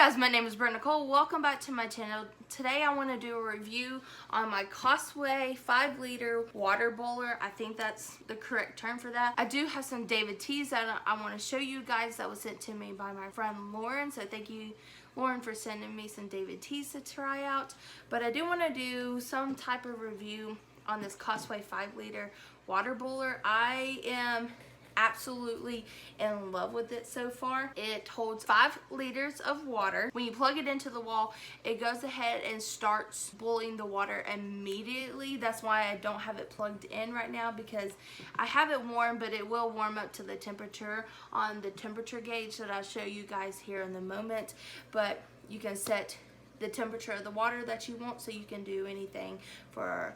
guys, my name is Brenda Cole. Welcome back to my channel. Today I want to do a review on my Costway 5-liter water bowler. I think that's the correct term for that. I do have some David teas that I want to show you guys that was sent to me by my friend Lauren. So thank you, Lauren, for sending me some David teas to try out. But I do want to do some type of review on this Costway 5-liter water bowler. I am absolutely in love with it so far. It holds 5 liters of water. When you plug it into the wall, it goes ahead and starts boiling the water immediately. That's why I don't have it plugged in right now, because I have it warm, but it will warm up to the temperature on the temperature gauge that I'll show you guys here in a moment. But you can set the temperature of the water that you want, so you can do anything for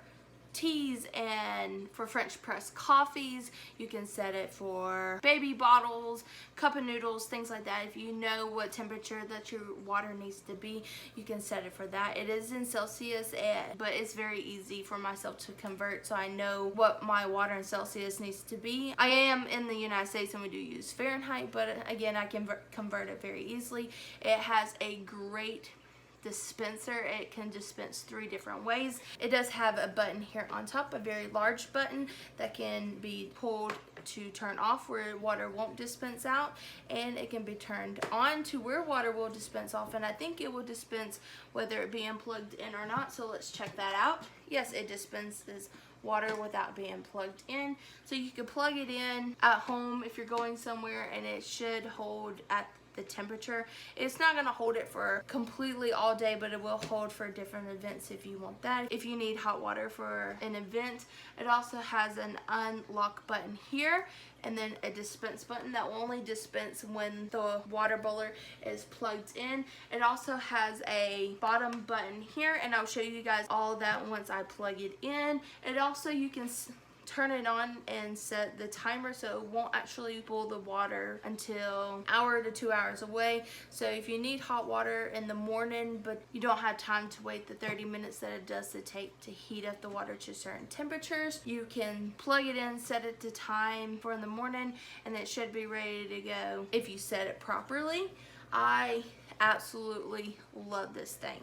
teas and for French press coffees. You can set it for baby bottles, cup of noodles, things like that. If you know what temperature that your water needs to be, you can set it for that. It is in Celsius, but it's very easy for myself to convert, so I know what my water in Celsius needs to be. I am in the United States and we do use Fahrenheit, but again, I can convert it very easily. It has a great dispenser. It can dispense 3 different ways. It does have a button here on top, a very large button that can be pulled to turn off where water won't dispense out, and it can be turned on to where water will dispense off, and I think it will dispense whether it being plugged in or not. So let's check that out. Yes, it dispenses water without being plugged in, so you can plug it in at home if you're going somewhere, and it should hold at the temperature. It's not going to hold it for completely all day, but it will hold for different events if you want that. If you need hot water for an event, it also has an unlock button here, and then a dispense button that will only dispense when the water bowler is plugged in. It also has a bottom button here, and I'll show you guys all of that once I plug it in. And also you can turn it on and set the timer, so it won't actually boil the water until 1 hour to 2 hours away. So if you need hot water in the morning but you don't have time to wait the 30 minutes that it does to take to heat up the water to certain temperatures, you can plug it in, set it to time for in the morning, and it should be ready to go if you set it properly. I absolutely love this thing.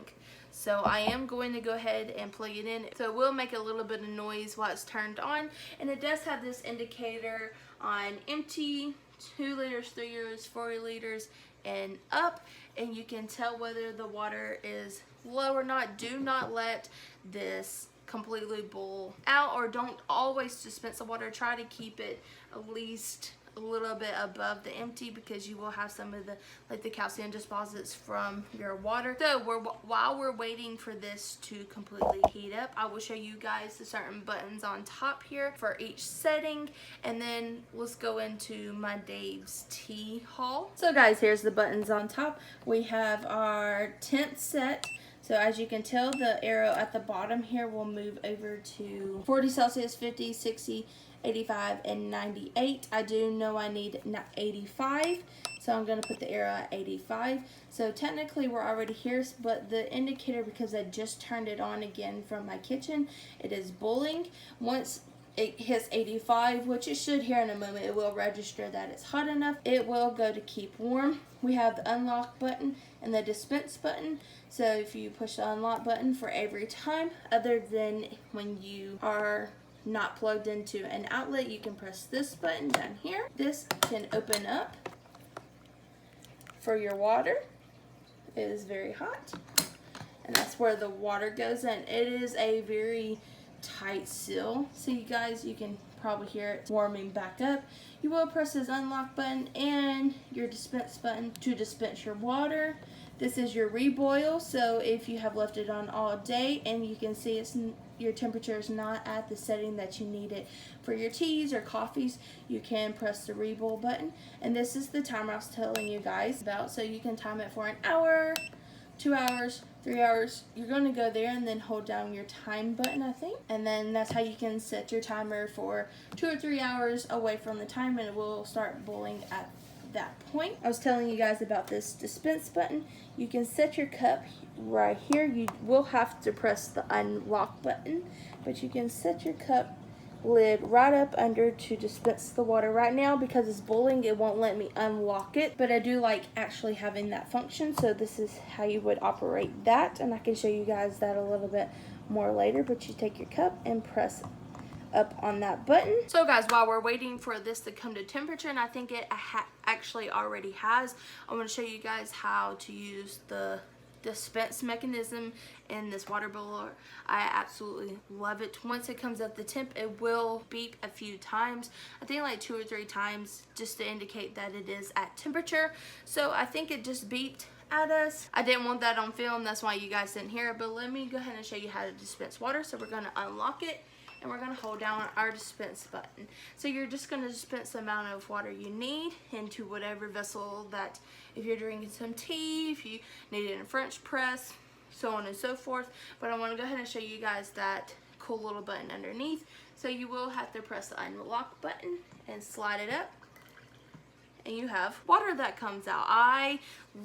So I am going to go ahead and plug it in. So it will make a little bit of noise while it's turned on, and it does have this indicator on empty, 2 liters, 3 liters, 4 liters, and up, and you can tell whether the water is low or not. Do not let this completely boil out, or don't always dispense the water. Try to keep it at least a little bit above the empty, because you will have some of the calcium deposits from your water. So while we're waiting for this to completely heat up, I will show you guys the certain buttons on top here for each setting, and then let's go into my Dave's tea haul. So guys, here's the buttons on top. We have our temp set. So as you can tell, the arrow at the bottom here will move over to 40 Celsius, 50, 60, 85, and 98. I do know I need 85, so I'm going to put the arrow at 85. So technically we're already here, but the indicator, because I just turned it on again from my kitchen, it is boiling. Once it hits 85, which it should here in a moment, it will register that it's hot enough. It will go to keep warm. We have the unlock button and the dispense button. So if you push the unlock button for every time, other than when you are not plugged into an outlet, you can press this button down here. This can open up for your water. It is very hot, and that's where the water goes in. It is a very tight seal, so you guys, you can probably hear it warming back up. You will press this unlock button and your dispense button to dispense your water. This is your reboil, so if you have left it on all day and you can see your temperature is not at the setting that you need it for your teas or coffees, you can press the reboil button. And this is the timer I was telling you guys about, so you can time it for 1 hour, 2 hours, 3 hours. You're going to go there and then hold down your time button, I think, and then that's how you can set your timer for 2 or 3 hours away from the time, and it will start boiling at that point. I was telling you guys about this dispense button. You can set your cup right here. You will have to press the unlock button, but you can set your cup lid right up under to dispense the water. Right now, because it's boiling, it won't let me unlock it, but I do like actually having that function, so this is how you would operate that, and I can show you guys that a little bit more later. But you take your cup and press up on that button. So guys, while we're waiting for this to come to temperature, and I think it actually already has, I'm going to show you guys how to use the dispense mechanism in this water boiler. I absolutely love it. Once it comes up the temp, it will beep a few times. I think like 2 or 3 times, just to indicate that it is at temperature. So I think it just beeped at us. I didn't want that on film, that's why you guys didn't hear it, but let me go ahead and show you how to dispense water. So we're going to unlock it, and we're going to hold down our dispense button. So you're just going to dispense the amount of water you need into whatever vessel that, if you're drinking some tea, if you need it in a French press, so on and so forth. But I want to go ahead and show you guys that cool little button underneath. So you will have to press the unlock button and slide it up, and you have water that comes out. I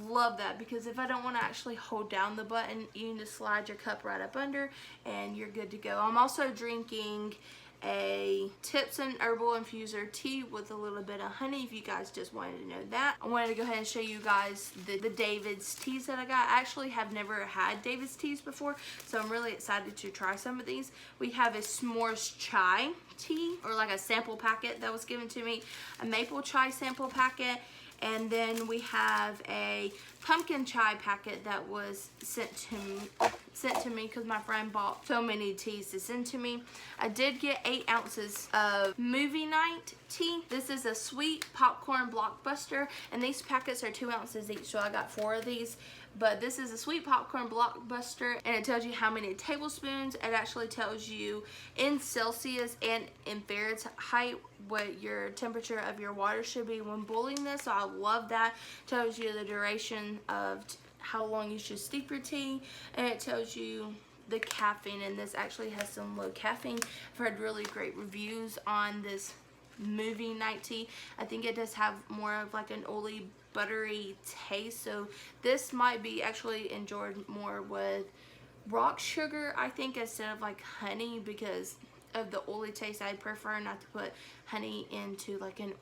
love that, because if I don't want to actually hold down the button, you can just slide your cup right up under and you're good to go. I'm also drinking a Tipton Herbal Infuser tea with a little bit of honey, if you guys just wanted to know that. I wanted to go ahead and show you guys the David's teas that I got. I actually have never had David's teas before, so I'm really excited to try some of these. We have a s'mores chai tea, or like a sample packet that was given to me, a maple chai sample packet, and then we have a pumpkin chai packet that was sent to me because my friend bought so many teas to send to me. I did get 8 ounces of movie night tea. This is a sweet popcorn blockbuster, and these packets are 2 ounces each, so I got 4 of these. But this is a sweet popcorn blockbuster, and it tells you how many tablespoons. It actually tells you in Celsius and in Fahrenheit what your temperature of your water should be when boiling this. So I love that. It tells you the duration of how long you should steep your tea, and it tells you the caffeine, and this actually has some low caffeine. I've heard really great reviews on this movie night tea. I think it does have more of like an oily, buttery taste, so this might be actually enjoyed more with rock sugar, I think, instead of like honey, because of the oily taste. I prefer not to put honey into like an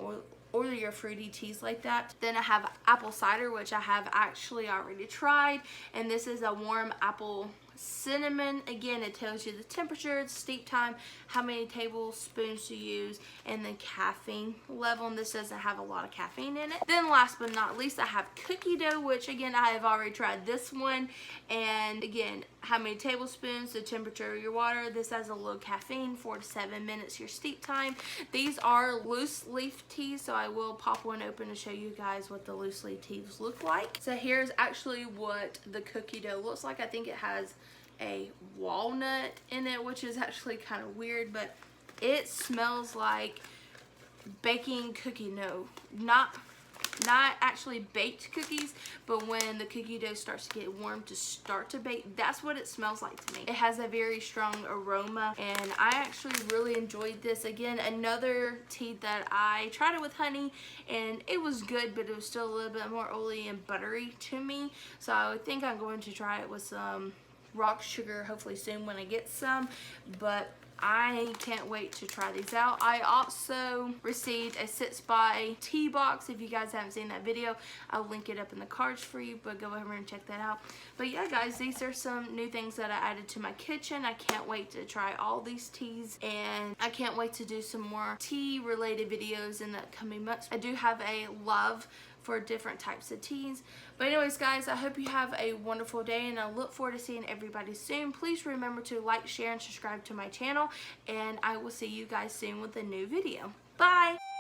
oilier fruity teas like that. Then I have apple cider, which I have actually already tried, and this is a warm apple cinnamon. Again, it tells you the temperature, the steep time, how many tablespoons to use, and the caffeine level, and this doesn't have a lot of caffeine in it. Then last but not least, I have cookie dough, which again, I have already tried this one, and again, how many tablespoons, the temperature of your water. This has a low caffeine, 4 to 7 minutes your steep time. These are loose leaf teas, so I will pop one open to show you guys what the loose leaf teas look like. So here's actually what the cookie dough looks like. I think it has a walnut in it, which is actually kind of weird, but it smells like baking cookie dough. Not actually baked cookies, but when the cookie dough starts to get warm to start to bake, that's what it smells like to me. It has a very strong aroma, and I actually really enjoyed this. Again, another tea that I tried it with honey, and it was good, but it was still a little bit more oily and buttery to me, so I think I'm going to try it with some rock sugar hopefully soon when I get some, but I can't wait to try these out. I also received a Sits By tea box. If you guys haven't seen that video, I'll link it up in the cards for you, but go over and check that out. But yeah, guys, these are some new things that I added to my kitchen. I can't wait to try all these teas, and I can't wait to do some more tea related videos in the coming months. I do have a love for different types of teas. But anyways, guys, I hope you have a wonderful day, and I look forward to seeing everybody soon. Please remember to like, share, and subscribe to my channel, and I will see you guys soon with a new video. Bye!